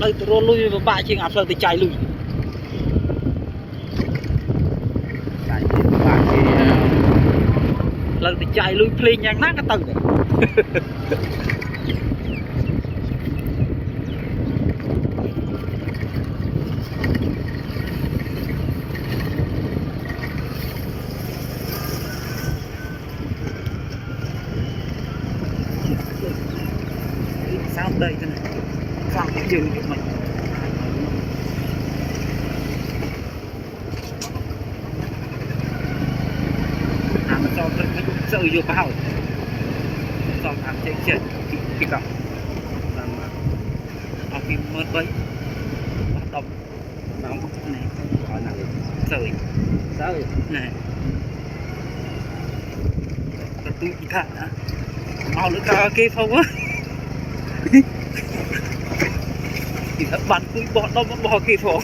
lấy từ rô lui và bạ chiên áp từ chạy lui lần từ chạy lui play nhang nát cái tầng này sao đây thế này sao cái dừng của mình mình cho cái sợi vô bao cho ăn chạy chạy cái cọc ở cái mơn bấy bắt đầu nóng này gọi là sợi này tôi bị thả mau nữa karaoke không á thì thật bắn tôi bỏ đâu mà bỏ kịp không